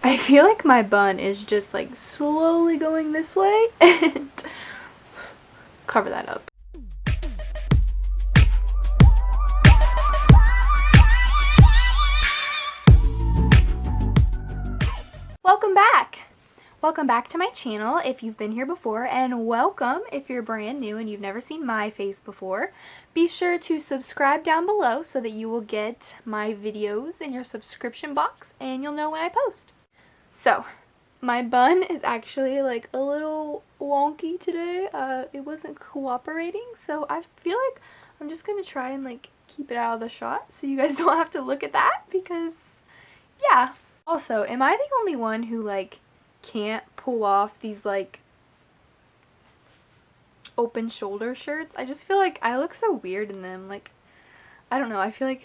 I feel like my bun is just like slowly going this way and cover that up. Welcome back! Welcome back to my channel if you've been here before, and welcome if you're brand new and you've never seen my face before. Be sure to subscribe down below so that you will get my videos in your subscription box and you'll know when I post. So, my bun is actually like a little wonky today. It wasn't cooperating, so I feel like I'm just gonna try and like keep it out of the shot so you guys don't have to look at that, because yeah. Also, am I the only one who like can't pull off these like open shoulder shirts? I just feel like I look so weird in them. Like, I don't know, I feel like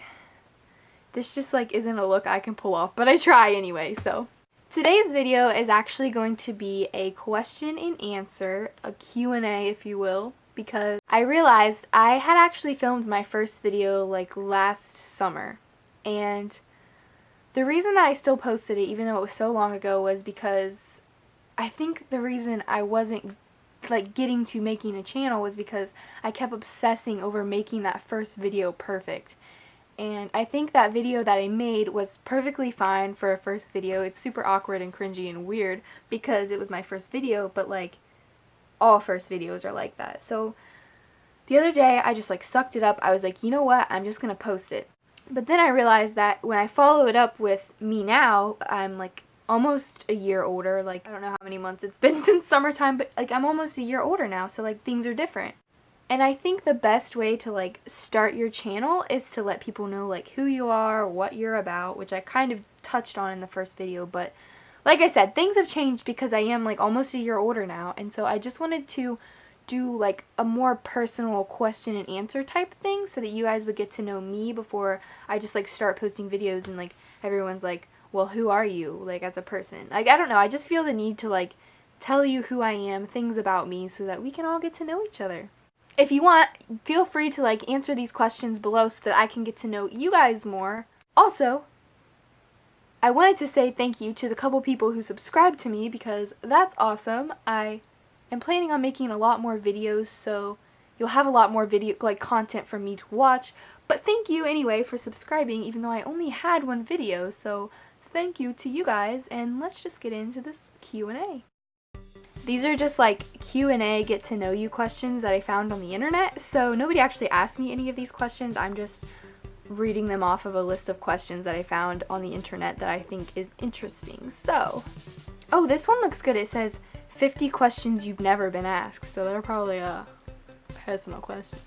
this just like isn't a look I can pull off, but I try anyway. So today's video is actually going to be a question and answer, a Q&A if you will, because I realized I had actually filmed my first video like last summer, and the reason that I still posted it even though it was so long ago was because I think the reason I wasn't like getting to making a channel was because I kept obsessing over making that first video perfect. And I think that video that I made was perfectly fine for a first video. It's super awkward and cringy and weird because it was my first video, but like all first videos are like that. So the other day I just like sucked it up. I was like, you know what, I'm just gonna post it. But then I realized that when I follow it up with me now, I'm like almost a year older. Like, I don't know how many months it's been since summertime, but like I'm almost a year older now, so like things are different. And I think the best way to like start your channel is to let people know like who you are, what you're about, which I kind of touched on in the first video. But like I said, things have changed because I am like almost a year older now, and so I just wanted to do like a more personal question and answer type thing so that you guys would get to know me before I just like start posting videos and like everyone's like, well, who are you like as a person? Like, I don't know, I just feel the need to like tell you who I am, things about me, so that we can all get to know each other. If you want, feel free to like answer these questions below so that I can get to know you guys more. Also, I wanted to say thank you to the couple people who subscribed to me, because that's awesome. I am planning on making a lot more videos, so you'll have a lot more video like content for me to watch. But thank you anyway for subscribing, even though I only had one video. So thank you to you guys, and let's just get into this Q&A. These are just like Q&A get to know you questions that I found on the internet, so nobody actually asked me any of these questions. I'm just reading them off of a list of questions that I found on the internet that I think is interesting. So, oh, this one looks good. It says 50 questions you've never been asked, so they're probably personal questions.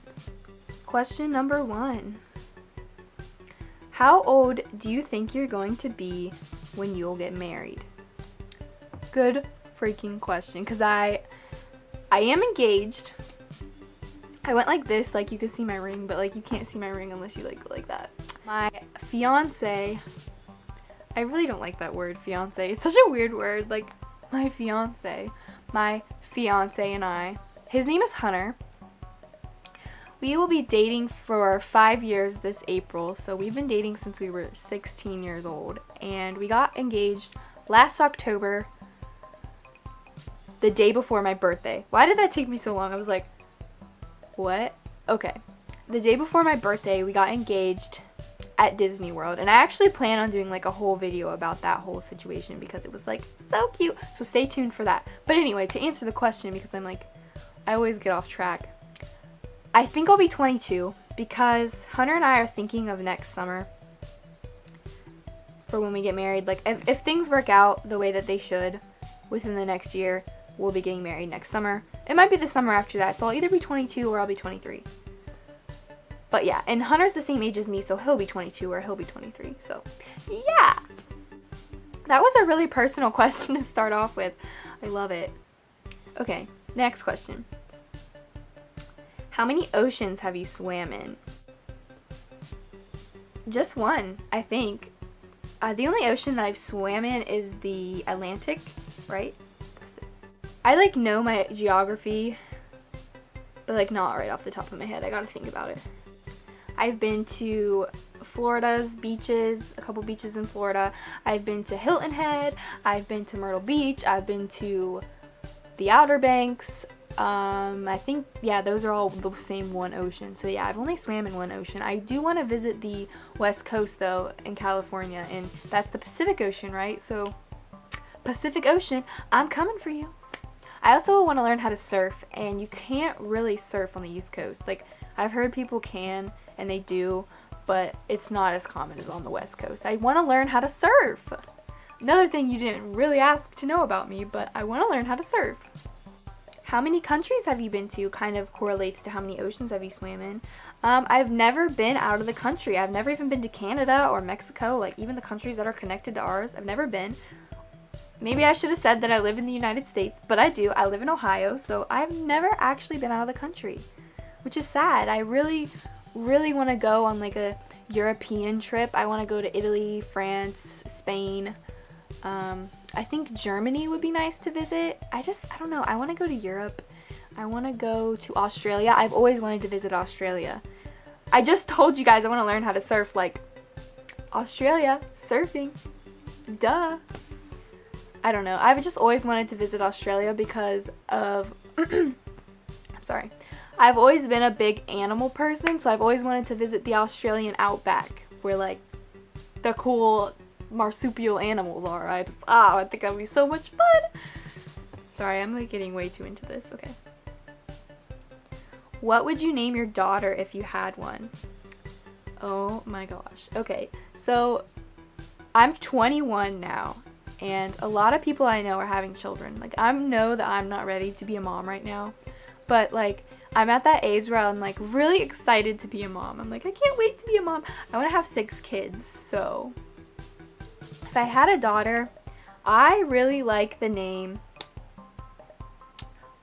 Question number 1. How old do you think you're going to be when you'll get married? Good freaking question, because I am engaged. I went like this, like you could see my ring, but like you can't see my ring unless you like go like that. My fiance, I really don't like that word, fiance. It's such a weird word. Like, my fiance and I, his name is Hunter. We will be dating for 5 years this April, so we've been dating since we were 16 years old, and we got engaged last October, the day before my birthday. Why did that take me so long? I was like, what? Okay. The day before my birthday, we got engaged at Disney World, and I actually plan on doing like a whole video about that whole situation because it was like so cute. So stay tuned for that. But anyway, to answer the question, because I'm like, I always get off track. I think I'll be 22 because Hunter and I are thinking of next summer for when we get married. Like, if things work out the way that they should within the next year, we'll be getting married next summer. It might be the summer after that, so I'll either be 22 or I'll be 23. But yeah, and Hunter's the same age as me, so he'll be 22 or he'll be 23. So yeah, that was a really personal question to start off with. I love it. Okay, next question. How many oceans have you swam in? Just one, I think. The only ocean that I've swam in is the Atlantic, right? I like know my geography, but like not right off the top of my head. I gotta think about it. I've been to Florida's beaches, a couple beaches in Florida. I've been to Hilton Head, I've been to Myrtle Beach, I've been to the Outer Banks. I think, yeah, those are all the same one ocean. So yeah, I've only swam in one ocean. I do want to visit the West Coast though, in California, and that's the Pacific Ocean, right? So Pacific Ocean, I'm coming for you. I also want to learn how to surf, and you can't really surf on the East Coast. Like, I've heard people can, and they do, but it's not as common as on the West Coast. I want to learn how to surf. Another thing you didn't really ask to know about me, but I want to learn how to surf. How many countries have you been to kind of correlates to how many oceans have you swam in. I've never been out of the country. I've never even been to Canada or Mexico, like even the countries that are connected to ours. I've never been. Maybe I should have said that I live in the United States, but I do. I live in Ohio, so I've never actually been out of the country, which is sad. I really, really want to go on like a European trip. I want to go to Italy, France, Spain. I think Germany would be nice to visit. I don't know. I want to go to Europe. I want to go to Australia. I've always wanted to visit Australia. I just told you guys I want to learn how to surf. Like, Australia, surfing. Duh. I don't know. I've just always wanted to visit Australia because of I'm sorry. I've always been a big animal person, so I've always wanted to visit the Australian outback where like the cool marsupial animals are. I think that would be so much fun. Sorry, I'm like getting way too into this. Okay. What would you name your daughter if you had one? Oh my gosh. Okay. So I'm 21 now. And a lot of people I know are having children. Like, I know that I'm not ready to be a mom right now. But, like, I'm at that age where I'm, like, really excited to be a mom. I'm like, I can't wait to be a mom. I want to have 6 kids. So, if I had a daughter, I really like the name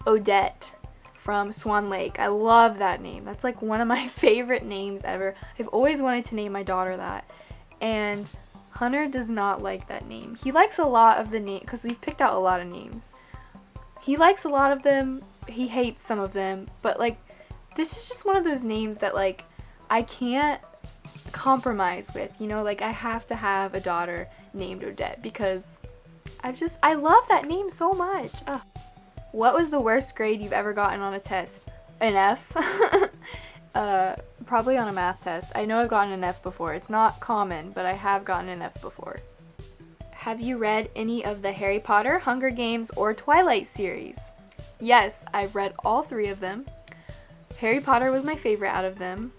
Odette from Swan Lake. I love that name. That's, like, one of my favorite names ever. I've always wanted to name my daughter that. And Hunter does not like that name. He likes a lot of the name because we've picked out a lot of names. He likes a lot of them. He hates some of them. But like, this is just one of those names that like I can't compromise with. You know, like I have to have a daughter named Odette because I love that name so much. Ugh. What was the worst grade you've ever gotten on a test? An F? Probably on a math test. I know I've gotten an F before. It's not common, but I have gotten an F before. Have you read any of the Harry Potter, Hunger Games, or Twilight series? Yes, I've read all 3 of them. Harry Potter was my favorite out of them.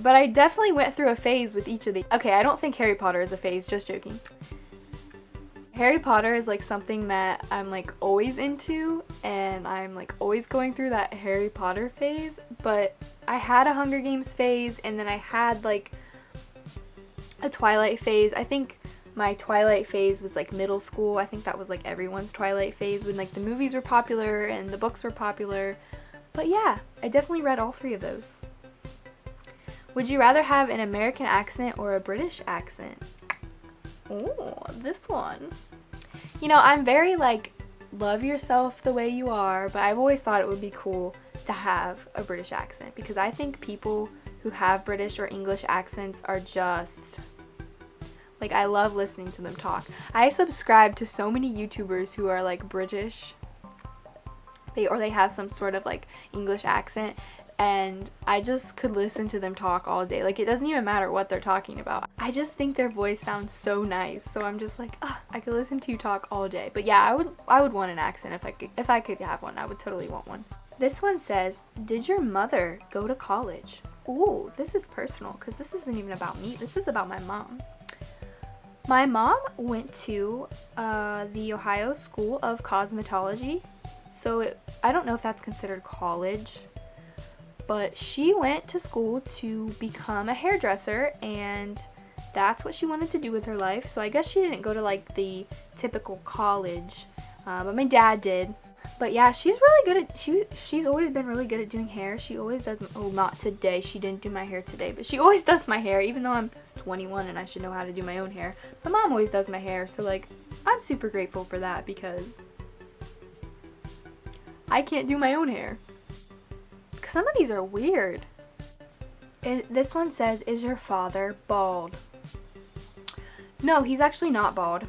But I definitely went through a phase with each of these. Okay, I don't think Harry Potter is a phase, just joking. Harry Potter is like something that I'm like always into, and I'm like always going through that Harry Potter phase, but I had a Hunger Games phase, and then I had like a Twilight phase. I think my Twilight phase was like middle school. I think that was like everyone's Twilight phase when like the movies were popular and the books were popular. But yeah, I definitely read all 3 of those. Would you rather have an American accent or a British accent? Oh, this one. You know, I'm very like, love yourself the way you are, but I've always thought it would be cool to have a British accent because I think people who have British or English accents are just, like, I love listening to them talk. I subscribe to so many YouTubers who are like British, they have some sort of like English accent, and I just could listen to them talk all day. Like, it doesn't even matter what they're talking about. I just think their voice sounds so nice. So I'm just like, I could listen to you talk all day. But yeah, I would want an accent if I could have one. I would totally want one. This one says, did your mother go to college? Ooh, this is personal because this isn't even about me. This is about my mom. My mom went to the Ohio School of Cosmetology. So I don't know if that's considered college. But she went to school to become a hairdresser, and that's what she wanted to do with her life. So I guess she didn't go to like the typical college, but my dad did. But yeah, she's really good at, she's always been really good at doing hair. She always does, oh, not today, she didn't do my hair today, but she always does my hair, even though I'm 21 and I should know how to do my own hair. My mom always does my hair, so like, I'm super grateful for that because I can't do my own hair. Some of these are weird. This one says, is your father bald? No, he's actually not bald.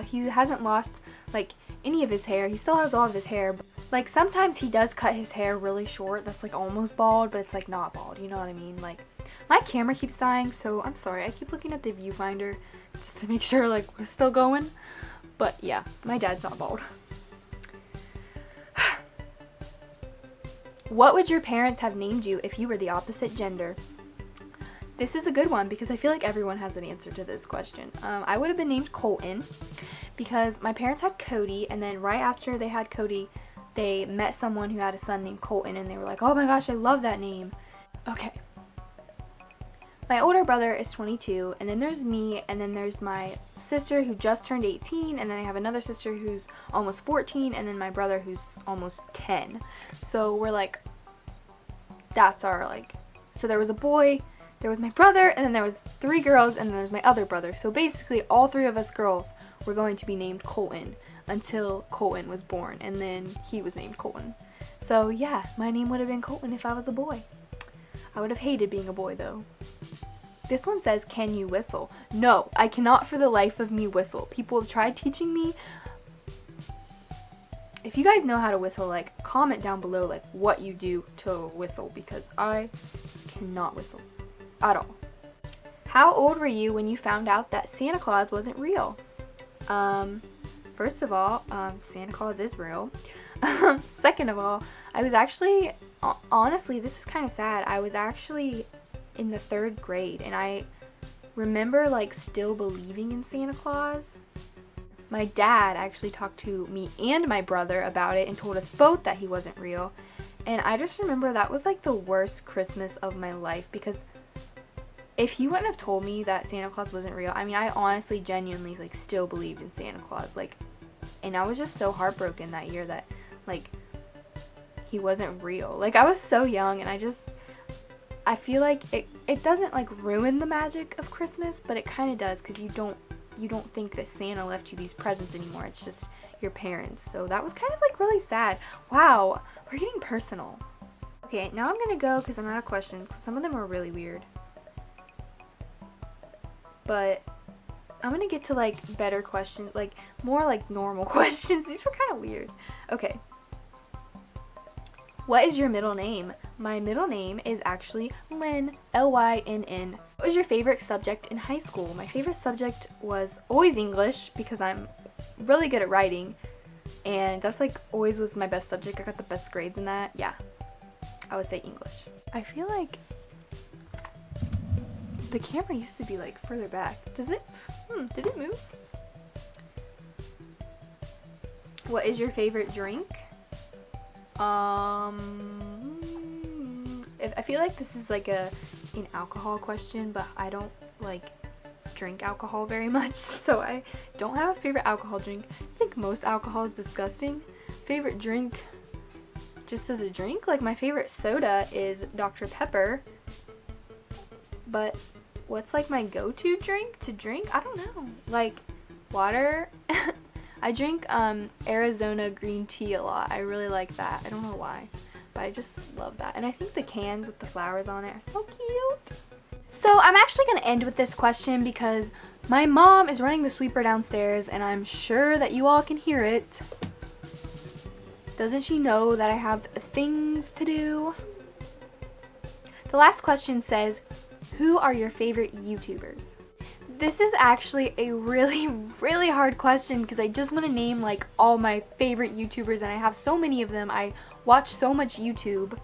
He hasn't lost, like, any of his hair. He still has all of his hair. Like, sometimes he does cut his hair really short. That's, like, almost bald, but it's, like, not bald. You know what I mean? Like, my camera keeps dying, so I'm sorry. I keep looking at the viewfinder just to make sure, like, we're still going. But, yeah, my dad's not bald. What would your parents have named you if you were the opposite gender? This is a good one because I feel like everyone has an answer to this question. I would have been named Colton because my parents had Cody, and then right after they had Cody, they met someone who had a son named Colton, and they were like, oh my gosh, I love that name. Okay. My older brother is 22, and then there's me, and then there's my sister who just turned 18, and then I have another sister who's almost 14, and then my brother who's almost 10. So we're like, that's our, like, so there was a boy, there was my brother, and then there was 3 girls, and then there's my other brother. So basically all 3 of us girls were going to be named Colton until Colton was born, and then he was named Colton. So yeah, my name would have been Colton if I was a boy. I would have hated being a boy though. This one says, can you whistle? No, I cannot for the life of me whistle. People have tried teaching me. If you guys know how to whistle, like, comment down below, like, what you do to whistle, because I cannot whistle at all. How old were you when you found out that Santa Claus wasn't real? First of all, Santa Claus is real. Second of all, I was actually, honestly, this is kind of sad. I was actually in the 3rd grade, and I remember, like, still believing in Santa Claus. My dad actually talked to me and my brother about it and told us both that he wasn't real. And I just remember that was, like, the worst Christmas of my life, because if he wouldn't have told me that Santa Claus wasn't real, I mean, I honestly, genuinely, like, still believed in Santa Claus. Like, and I was just so heartbroken that year that, like, he wasn't real. Like, I was so young, and I feel like it doesn't, like, ruin the magic of Christmas, but it kind of does, because you don't think that Santa left you these presents anymore. It's just your parents. So that was kind of, like, really sad. Wow, we're getting personal. Okay, now I'm gonna go because I'm out of questions, because some of them were really weird. But I'm gonna get to, like, better questions, like, more, like, normal questions. These were kind of weird. Okay. What is your middle name? My middle name is actually Lynn, Lynn. What was your favorite subject in high school? My favorite subject was always English, because I'm really good at writing, and that's, like, always was my best subject. I got the best grades in that. Yeah, I would say English. I feel like the camera used to be, like, further back. Does it? Did it move? What is your favorite drink? I feel like this is, like, an alcohol question, but I don't, like, drink alcohol very much, so I don't have a favorite alcohol drink. I think most alcohol is disgusting. Favorite drink, just as a drink, like, my favorite soda is Dr. Pepper, but what's, like, my go-to drink to drink? I don't know. Like, water. I drink Arizona green tea a lot. I really like that. I don't know why, but I just love that. And I think the cans with the flowers on it are so cute. So I'm actually going to end with this question because my mom is running the sweeper downstairs, and I'm sure that you all can hear it. Doesn't she know that I have things to do? The last question says, who are your favorite YouTubers? This is actually a really, really hard question because I just want to name, like, all my favorite YouTubers, and I have so many of them. I watch so much YouTube.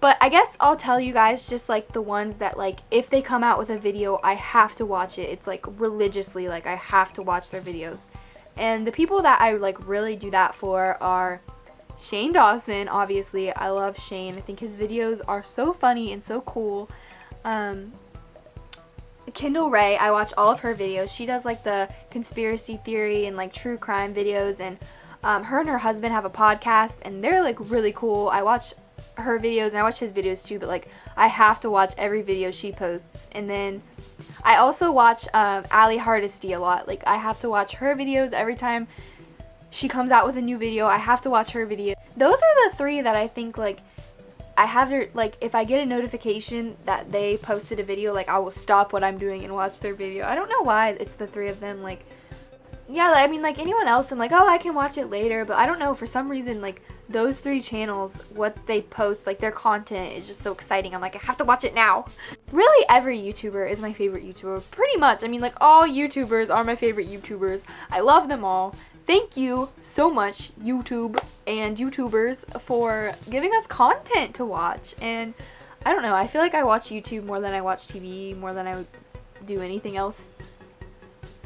But I guess I'll tell you guys just, like, the ones that, like, if they come out with a video, I have to watch it. It's, like, religiously, like, I have to watch their videos. And the people that I, like, really do that for are Shane Dawson, obviously. I love Shane. I think his videos are so funny and so cool. Kendall Ray, I watch all of her videos. She does, like, the conspiracy theory and, like, true crime videos, and her and her husband have a podcast, and they're, like, really cool. I watch her videos, and I watch his videos too, but, like, I have to watch every video she posts. And then I also watch Ali Hardesty a lot. Like, I have to watch her videos every time she comes out with a new video. I have to watch her video. Those are the 3 that I think, like, I have their, like, if I get a notification that they posted a video, like, I will stop what I'm doing and watch their video. I don't know why it's the three of them. Like, yeah, I mean, like, anyone else, I'm like, oh, I can watch it later, but I don't know, for some reason, like, those three channels, what they post, like, their content is just so exciting. I'm like, I have to watch it now. Really, every YouTuber is my favorite YouTuber, pretty much. I mean, like, all YouTubers are my favorite YouTubers. I love them all. Thank you so much, YouTube and YouTubers, for giving us content to watch. And I don't know, I feel like I watch YouTube more than I watch TV, more than I would do anything else.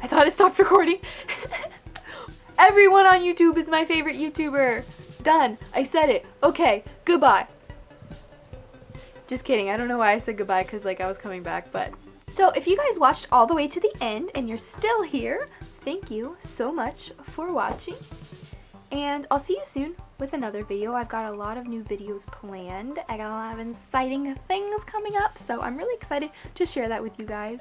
I thought it stopped recording. Everyone on YouTube is my favorite YouTuber. Done. I said it. Okay, goodbye. Just kidding. I don't know why I said goodbye, because like I was coming back, but. So if you guys watched all the way to the end and you're still here, thank you so much for watching. And I'll see you soon with another video. I've got a lot of new videos planned. I got a lot of exciting things coming up, so I'm really excited to share that with you guys.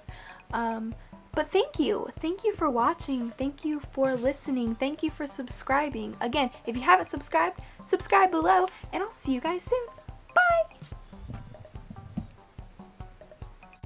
But thank you. Thank you for watching. Thank you for listening. Thank you for subscribing. Again, if you haven't subscribed, subscribe below, and I'll see you guys soon.